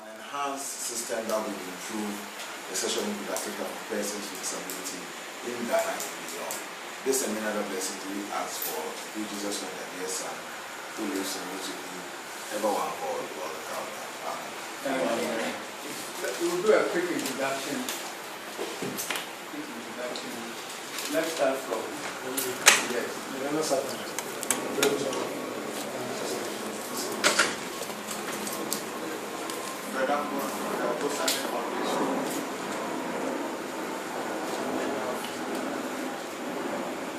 enhanced system that will improve the social reproductive health of persons with disability in Ghana and beyond. This seminar blessing to you ask for through Jesus Christ and dear Son, who lives in which we ever want for all the counter. Amen. We'll do a quick introduction. Let's start from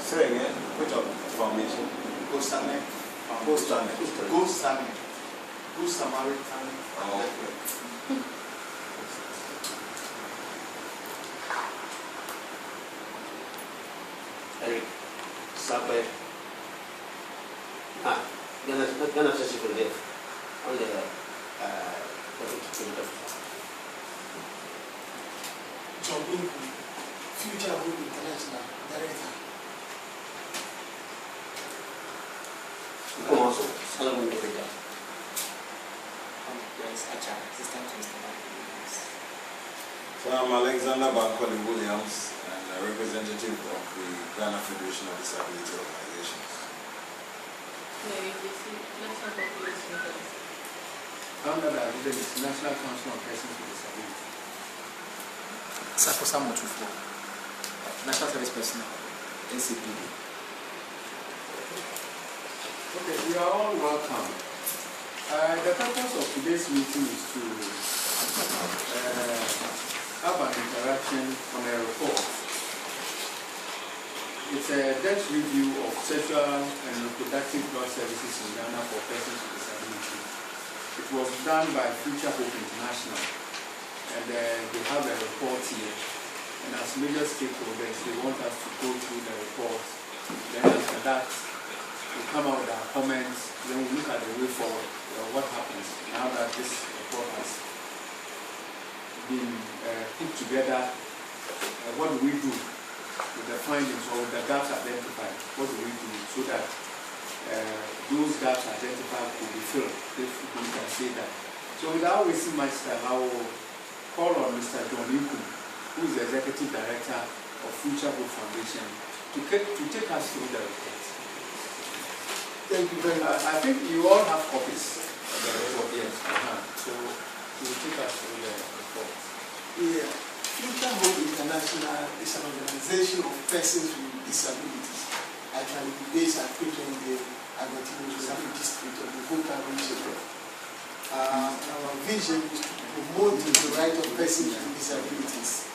Say again, which of foundation? Gosane. Good Samaritan. Oh, okay. Eric Sape. Ghana Church for the on the John Inku, Future Hope International Director. Come on, so Solomon the Peter. So I'm Alexander Bankole Williams, and a representative of the Ghana Federation of Disability Organizations. under the National Council on Persons with Disability. Sakosa Motufo, National Service Personnel, NCPD. Okay, you are all welcome. The purpose of today's meeting is to have an interaction on a report. It's a depth review of sexual and reproductive health services in Ghana for persons with disability. It was done by Future Hope International, and they have a report here. And as major stakeholders, they want us to go through the report. Then after that, we come out with our comments, then we look at the way forward, what happens now that this report has been put together. What do we do with the findings or with the gaps identified? What do we do so that those gaps identified could be filled, if we can say that? So without wasting much time, I will call on Mr. John Inku, who is the Executive Director of Future Hope Foundation, to take us through the report. Thank you very much. I think you all have copies of the report, yes. So you will take us through the report. Yeah. Future Hope International is an organization of persons with disabilities. Actually, based at Pittsburgh, Agotino district of the Volta region. Our vision is to promote the right of persons with disabilities.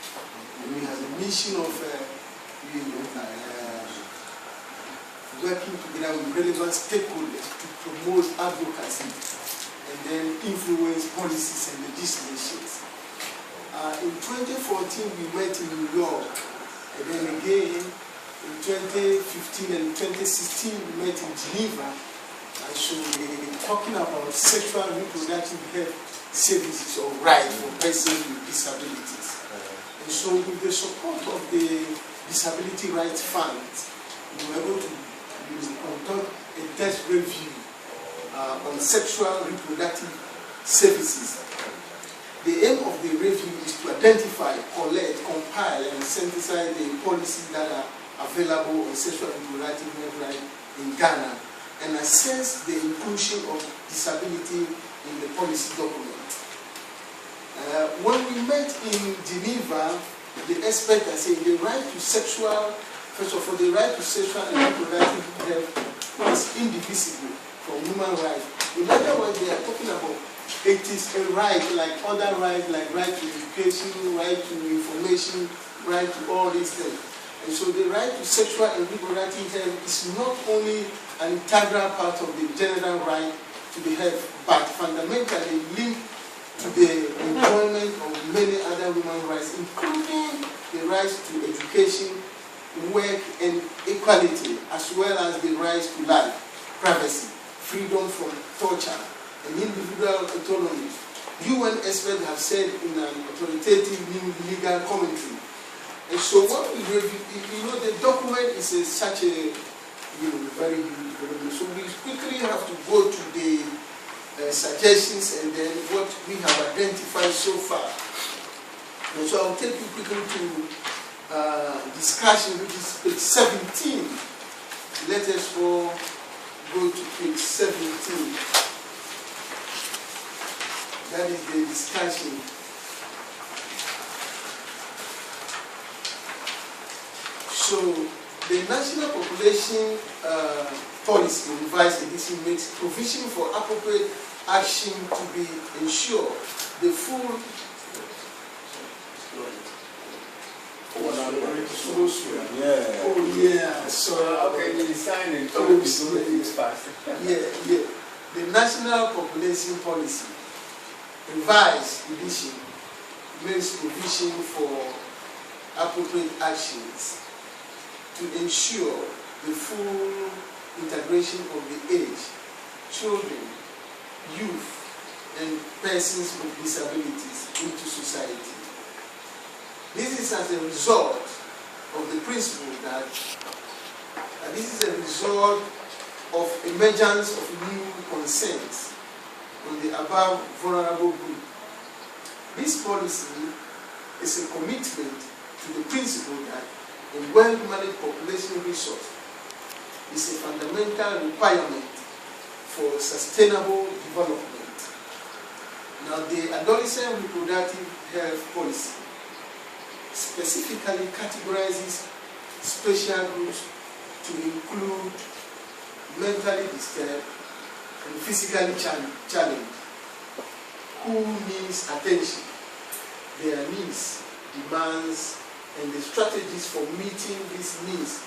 And we have a mission of working together with relevant stakeholders to promote advocacy and then influence policies and legislations. In 2014, we met in New York, and then again in 2015 and 2016, we met in Geneva. And so we're talking about sexual and reproductive health services or rights for persons with disabilities. And so with the support of the Disability Rights Fund, we were able to conduct a test review on sexual reproductive services. The aim of the review is to identify, collect, compile, and synthesize the policies that are available on sexual and reproductive health rights in Ghana and assess the inclusion of disability in the policy document. When we met in Geneva, the experts are saying the right to sexual, first of all, the right to sexual and reproductive health is indivisible from human rights. In other words, they are talking about it is a right like other rights, like right to education, right to information, right to all these things. And so the right to sexual and reproductive health is not only an integral part of the general right to the health, but fundamentally linked to the enjoyment of many other human rights, including the rights to education, work, and equality, as well as the rights to life, privacy, freedom from torture, and individual autonomy. UN experts have said in an authoritative new legal commentary. And so what we review, the document is such a very huge document. So we quickly have to go to the suggestions and then what we have identified so far. And so I'll take you quickly to discussion, which is page 17. Let us all go to page 17. That is the discussion. So the National Population Policy Revised Edition makes provision for appropriate action to be ensured the full Yeah. Oh yeah, sorry. Okay, you sign it. Oh, It's fast. Yeah. The National Population Policy Revised Edition makes provision for appropriate actions to ensure the full integration of the age, children, youth, and persons with disabilities into society. This is as a result of the principle that this is a result of emergence of new concerns on the above vulnerable group. This policy is a commitment to the principle that a well-managed population resource is a fundamental requirement for sustainable development. Now, the Adolescent Reproductive Health Policy specifically categorizes special groups to include mentally disturbed and physically challenged who needs attention. Their needs, demands, and the strategies for meeting these needs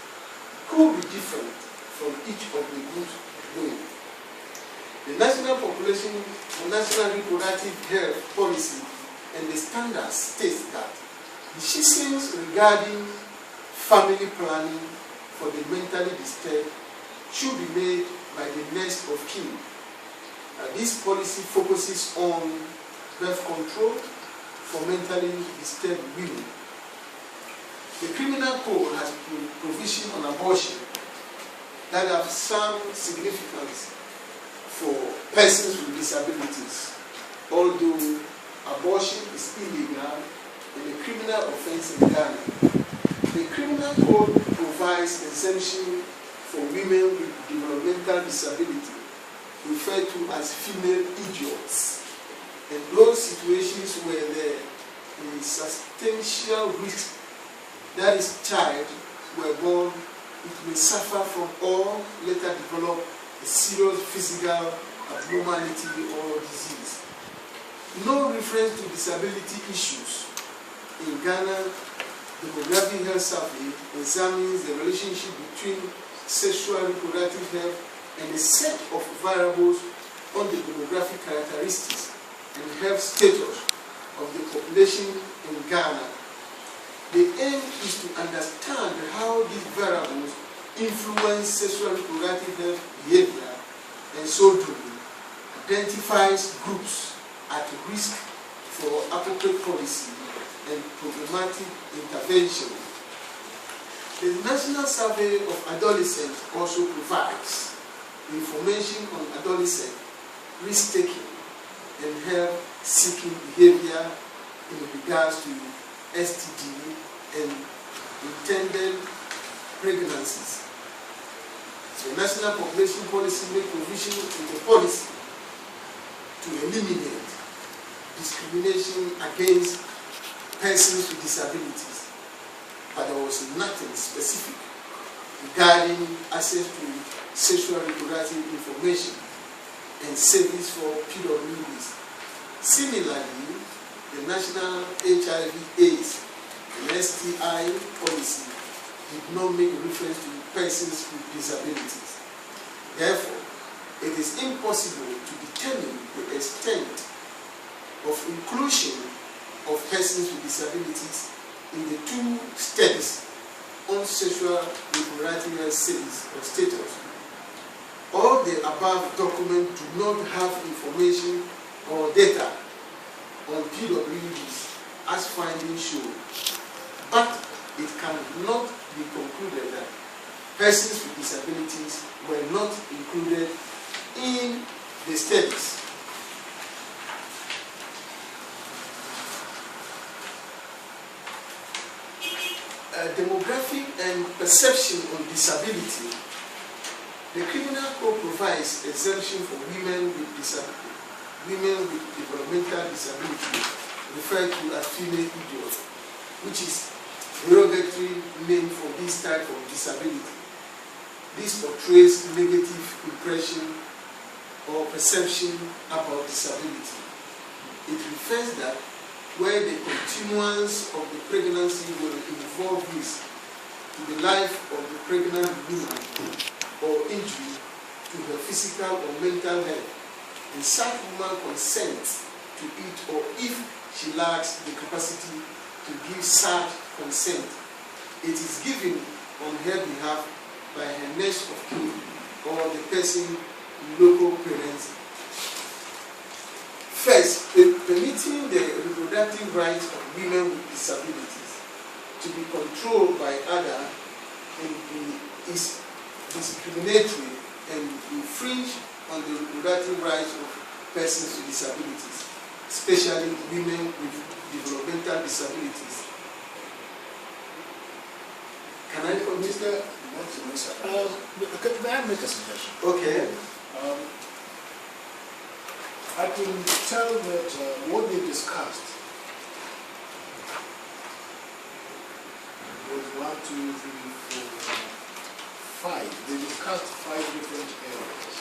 could be different from each of the groups known. The National Reproductive Health Policy and the standards state that decisions regarding family planning for the mentally disturbed should be made by the next of kin. This policy focuses on birth control for mentally disturbed women. The Criminal Code has provision on abortion that have some significance for persons with disabilities, although abortion is illegal and a criminal offense in Ghana. The Criminal Code provides exemption for women with developmental disability, referred to as female idiots, and those situations where there is substantial risk that is child were born, it may suffer from or later develop a serious physical abnormality or disease. No reference to disability issues. In Ghana, the Demographic Health Survey examines the relationship between sexual reproductive health and a set of variables on the demographic characteristics and health status of the population in Ghana. The aim is to understand how these variables influence sexual reproductive health behavior, and so doing identifies groups at risk for appropriate policy and problematic intervention. The National Survey of Adolescents also provides information on adolescent risk-taking and health-seeking behavior in regards to STD and intended pregnancies. So National Population Policy made provision in the policy to eliminate discrimination against persons with disabilities, but there was nothing specific regarding access to sexual reproductive information and service for PWDs. Similarly, the National HIV/AIDS and STI policy did not make reference to persons with disabilities. Therefore, it is impossible to determine the extent of inclusion of persons with disabilities in the two studies on sexual reproductive health status. All the above documents do not have information or data on PWDs as findings show, but it cannot be concluded that persons with disabilities were not included in the studies. perception on disability, the Criminal Code provides exemption for women with developmental disability, referred to as female idiot, which is derogatory name for this type of disability. This portrays negative impression or perception about disability. It refers that where the continuance of the pregnancy will involve risk to the life of the pregnant woman or injury to her physical or mental health, and such woman consents to it, or if she lacks the capacity to give such consent, it is given on her behalf by her next of kin or the person local parents. First, permitting the reproductive rights of women with disabilities to be controlled by others is discriminatory and infringe on the reproductive rights of persons with disabilities, especially women with developmental disabilities. Can I continue? May I make a suggestion? Okay. I can tell that what they discussed was 1, 2, 3, 4, 5. They discussed 5 different areas.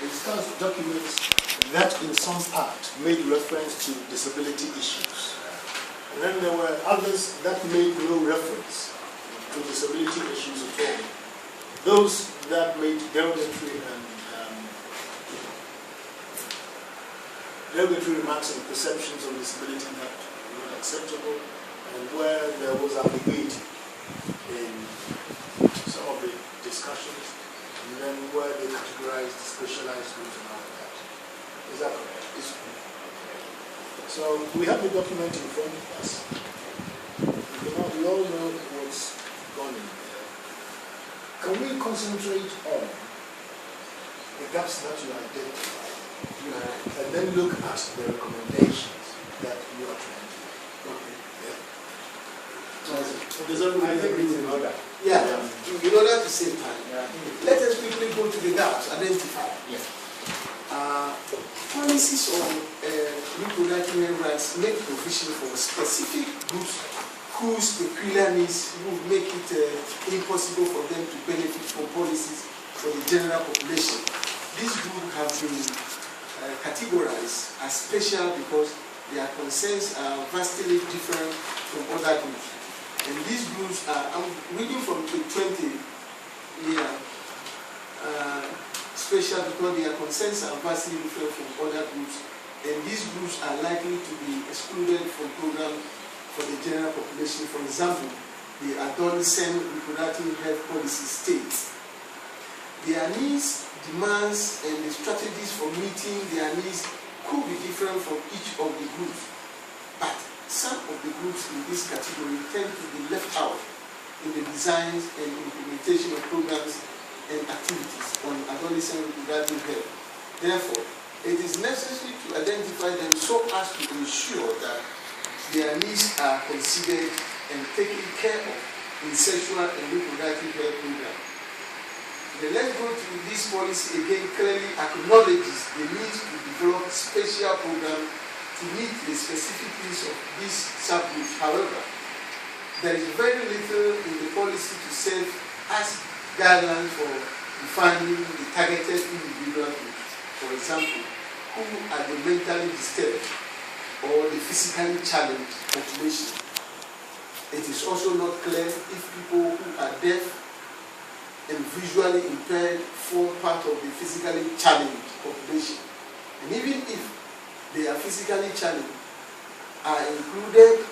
They discussed documents that in some part made reference to disability issues. And then there were others that made no reference to disability issues at all. Those that made derogatory remarks and perceptions of disability that were not acceptable, and where there was ambiguity in some of the discussions, and then where they categorized specialized groups and all of that. Is that correct? Yes. So we have the document in front of us. We all know what's gone in there. Can we concentrate on the gaps that you identified? And then look at the recommendations that you are trying to make. Okay. Yeah. So does everybody agree in order? Yeah. In order to save time, let us quickly go to the gaps identified. Yes. Policies on reproductive rights make provision for specific groups whose peculiar needs would make it impossible for them to benefit from policies for the general population. These groups have been categorized as special because their concerns are vastly different from other groups. And these groups are, I'm reading from page 20 here, special because their concerns are vastly different from other groups, and these groups are likely to be excluded from programs for the general population. For example, the adolescent reproductive health policy states their needs, demands, and the strategies for meeting their needs could be different from each of the groups, but some of the groups in this category tend to be left out in the designs and implementation of programs and activities on adolescent reproductive health. Therefore, it is necessary to identify them so as to ensure that their needs are considered and taken care of in sexual and reproductive health programs. The Let's Go to this policy again clearly acknowledges the need to develop special programs to meet the specific needs of these subgroups. However, there is very little in the policy to serve as guidelines for defining the targeted individual groups, for example, who are the mentally disturbed or the physically challenged population. It is also not clear if people who are deaf and visually impaired form part of the physically challenged population. And even if they are physically challenged, are included,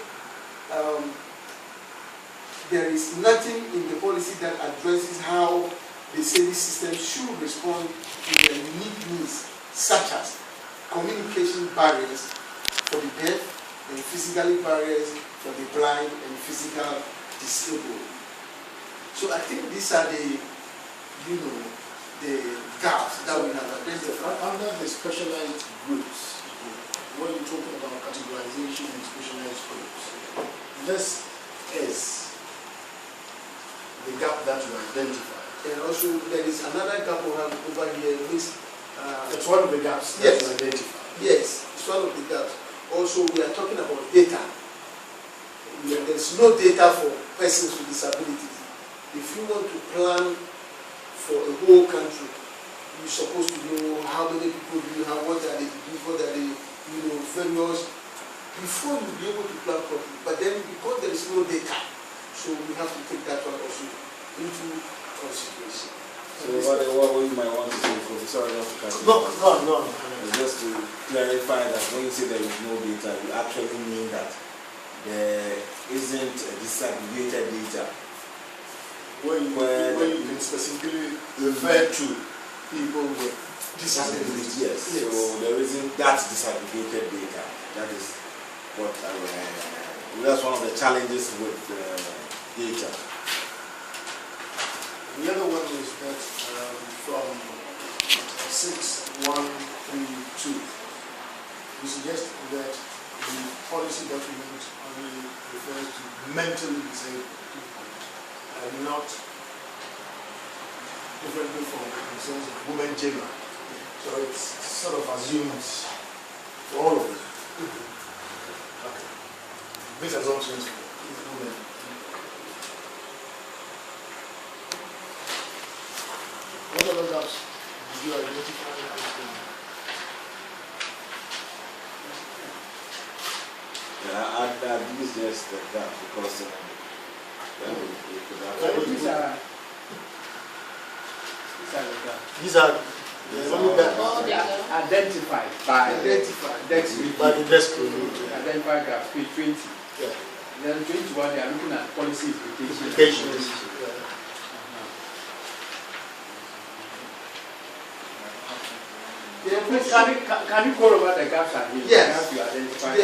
there is nothing in the policy that addresses how the service system should respond to their unique needs, such as communication barriers for the deaf and physically barriers for the blind and physical disabled. So I think these are the, the gaps that we have identified. Under the specialized groups, when you're talking about categorization and specialized groups, this is identified. And also there is another gap over here, which It's one of the gaps Yes. that's identified. yes, it's one of the gaps. Also, we are talking about data. There's no data for persons with disabilities. If you want to plan for a whole country, you're supposed to know how many people do you have, what are they doing, what are they, various, before you'll be able to plan properly. But then because there is no data, so we have to take that one also into consideration. So what you might want to say, Professor, No. just to clarify that when you say there is no data, you actually mean that there isn't disaggregated data. Where you can specifically refer to people with disabilities. Yes. So there isn't that disaggregated data. That is what that's one of the challenges with data. The other one is that from 6132, we suggest that the policy document only refers to mentally disabled people and not differently from concerns of women general. So it's sort of assumes for all of them. Okay. This assumption is for women. What other gaps did you identify as I'd use just that because these are Identified by the desk review. identified gaps, page 20. Yeah. Then 21, they are looking at policy implications. Implications. Can you go over the gaps and Yes. have to identify?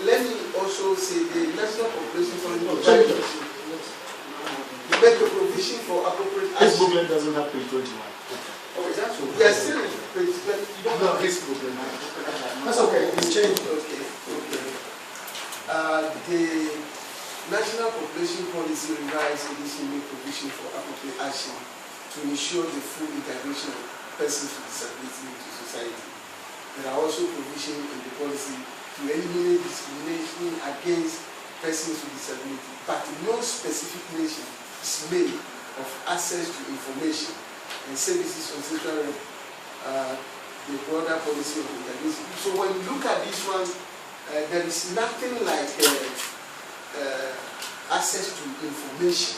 Let me also say the National Population Policy make a provision for appropriate This action. booklet doesn't have page 21. Oh, is that so? We are still in page 20. You don't have this booklet. That's okay. It's changed. Okay. The National Population Policy revised edition make provision for appropriate action to ensure the full integration of persons with disability into society. There are also provisions in the policy to eliminate discrimination against persons with disability, but no specific mention is made of access to information and services on sexual the broader policy of integration. So when you look at this one, there is nothing like access to information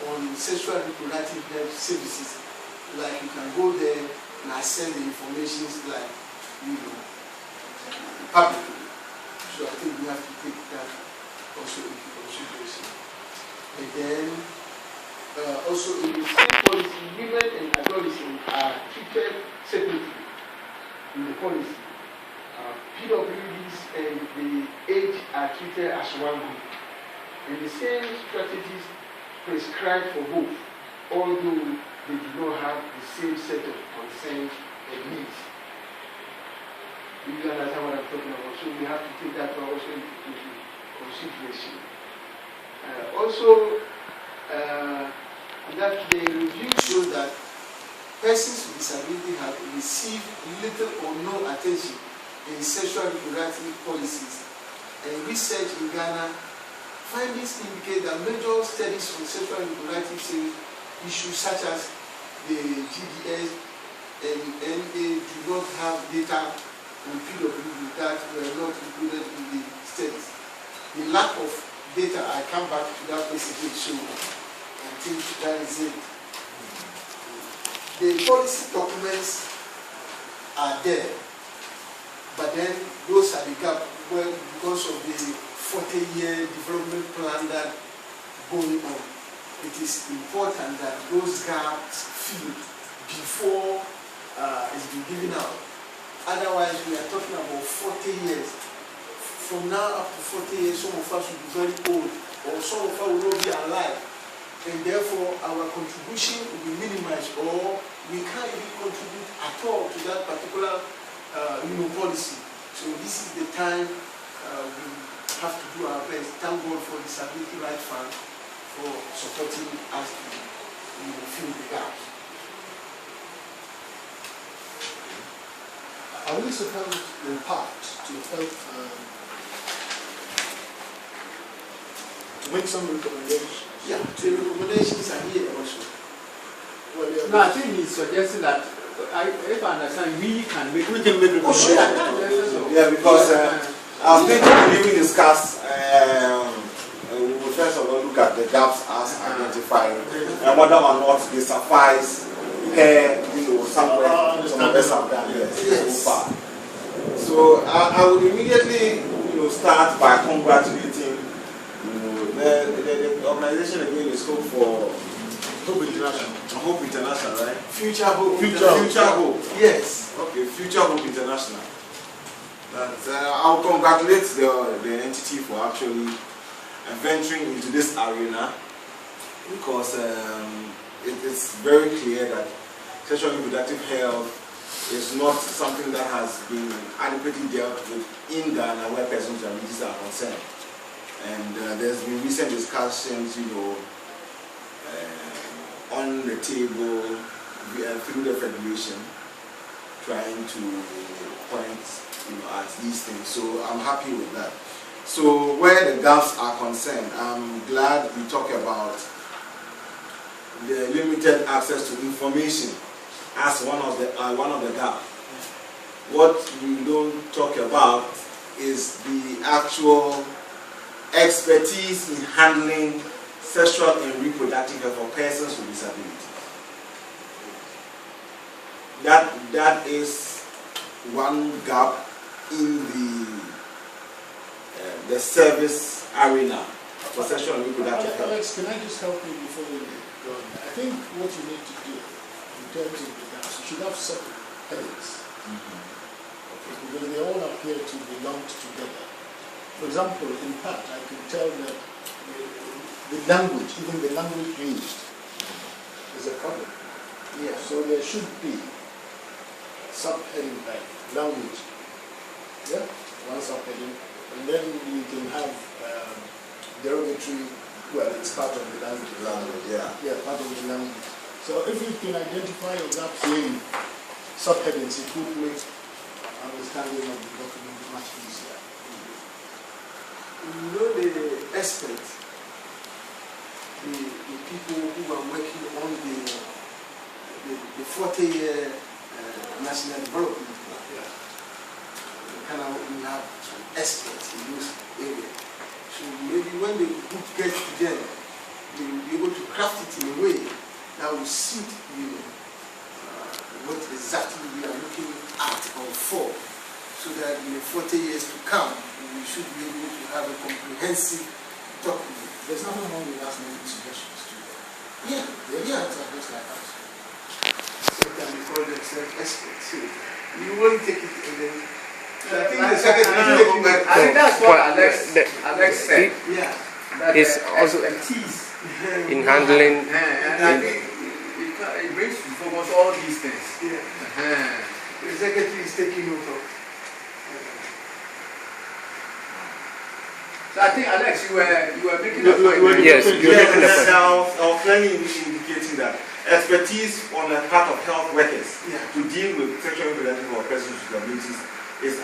on sexual reproductive health services. Like you can go there and access the information like publicly. So I think we have to take that also into consideration. And then also in the state policy, women and adolescents are treated separately in the policy. PWDs and the age are treated as one group. And the same strategies prescribed for both, although they do not have the same set of concerns and needs. You understand what I'm talking about? So we have to take that one also into consideration. That the review shows that persons with disability have received little or no attention in sexual reproductive policies. And research in Ghana, findings indicate that major studies on sexual reproductive issues such as the GDS and NA do not have data on PWD that were not included in the studies. The lack of data, I come back to that basically, so I think that is it. The policy documents are there, but then those are the gaps where, because of the 40-year development plan that going on, it is important that those gaps filled before it's been given out. Otherwise, we are talking about 40 years. From now up to 40 years, some of us will be very old, or some of us will not be alive. And therefore, our contribution will be minimized, or we can't even contribute at all to that particular policy. So this is the time we have to do our best. Thank God for Disability Rights Fund for supporting us to fill the gaps. I will suppose in part to help to make some recommendations. Yeah, the recommendations are here also. Well, No, I think he's suggesting that, if I understand, we can make recommendations. Yeah, because I was thinking we discuss, we will first of all look at the gaps as identified and whether or not they suffice somewhere some of us have done so far. So I would immediately start by congratulating the organization again is called for Hope International. Hope International, right? Future Hope. Future Hope. Yes. Okay, Future Hope International. I'll congratulate the entity for actually venturing into this arena, because it's very clear that sexual and reproductive health is not something that has been adequately dealt with in Ghana where persons with disabilities are concerned. And there's been recent discussions, on the table through the federation, trying to point at these things. So I'm happy with that. So where the gaps are concerned, I'm glad we talk about the limited access to information as one of the gaps. What we don't talk about is the actual expertise in handling sexual and reproductive health for persons with disabilities. That is one gap in the service arena for sexual and reproductive health. Alex, can I just help you before we go on? I think what you need to do in terms of the gaps, you should have separate headings. Because they all appear to belong together. For example, in part, I can tell that the language, even the language used, is a problem. Yeah. So there should be subheading like language. Yeah, one subheading, and then you can have derogatory. Well, it's part of the language. Yeah, part of the language. So if you can identify your gaps in subheadings, it would make understanding of the document much easier. The experts, the people who are working on the 40-year national development plan. We have experts in those areas. So maybe when the group gets together, they will be able to craft it in a way that will suit what exactly we are looking at or for, so that in the 40 years to come, we should be able to have a comprehensive document. There's nothing wrong with us making suggestions to them. Yeah. It's just like us. They can be called themselves experts. So you won't take it and then. I think the secretary I think that's what Alex said. Yeah. That It's also expertise in handling. and I think it brings to focus all these things. Yeah. The secretary is taking note of. So I think, Alex, you were making a point. Yes, you're making a point. I was clearly indicating that expertise on the part of health workers to deal with sexual and reproductive or persons with disabilities is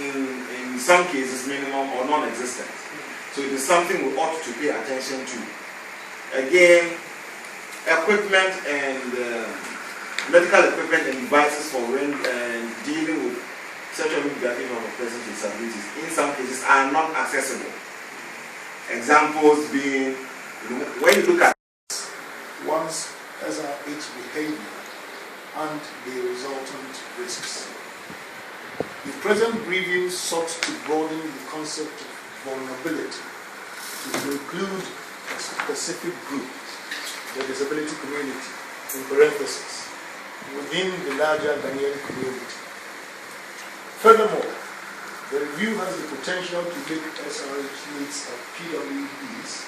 in some cases minimum or non-existent. So it is something we ought to pay attention to. Again, equipment and medical equipment and devices for dealing with sexual and reproductive health of persons with disabilities in some cases are not accessible. Examples being, when you look at One's SRH behavior and the resultant risks. The present review sought to broaden the concept of vulnerability to include a specific group, the disability community, in parentheses, within the larger Ghanaian community. Furthermore, the review has the potential to make SRH needs of PWDs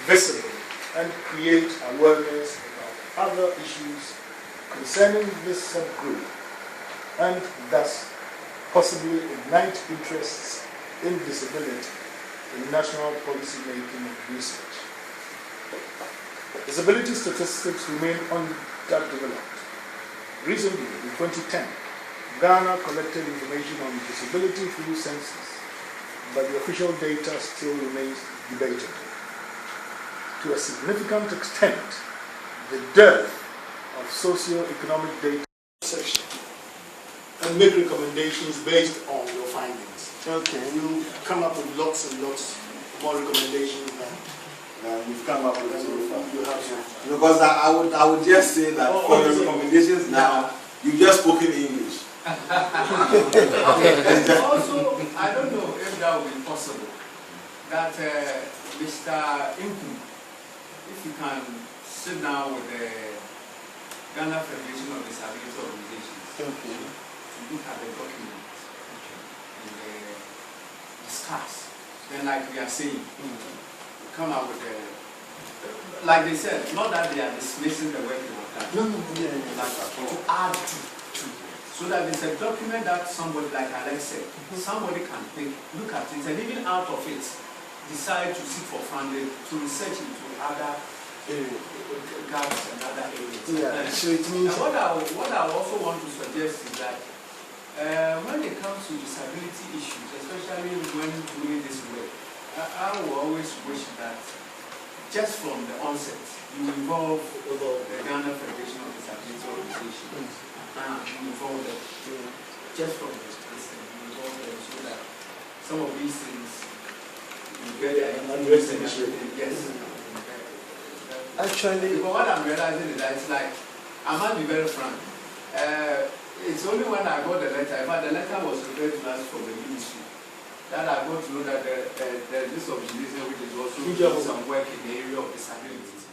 visible and create awareness about other issues concerning this subgroup, and thus possibly ignite interests in disability in national policy making research. Disability statistics remain underdeveloped. Recently, in 2010, Ghana collected information on disability through census, but the official data still remains debatable. To a significant extent, the dearth of socio-economic data section and make recommendations based on your findings. Okay. You come up with lots and lots more recommendations than We've come up with so far. you have so far. Because I would just say that for the recommendations now, you've just spoken English. Also, I don't know if that would be possible, that Mr. Inku, if you can sit down with the Ghana Federation of Disability Organizations to look at the document and discuss. Then, like we are saying, come out with like they said, not that they are dismissing the work of that. No, Like to add to. So that it's a document that somebody, like Alex said, somebody can think, look at it, and even out of it, decide to seek for funding, to research into other gaps and other areas. Yeah, so it means... And what I also want to suggest is that when it comes to disability issues, especially when doing this work, I will always wish that just from the onset, you involve the Ghana Federation of Disability Organizations. You involve them. Just from this, you involve them so that some of these things you get addressed and everything. Yes. Actually, because what I'm realizing is that it's like, I must be very frank. It's only when I got the letter, in fact the letter was referred to us from the ministry, that I got to know that there's this organization which is also doing some work in the area of disabilities.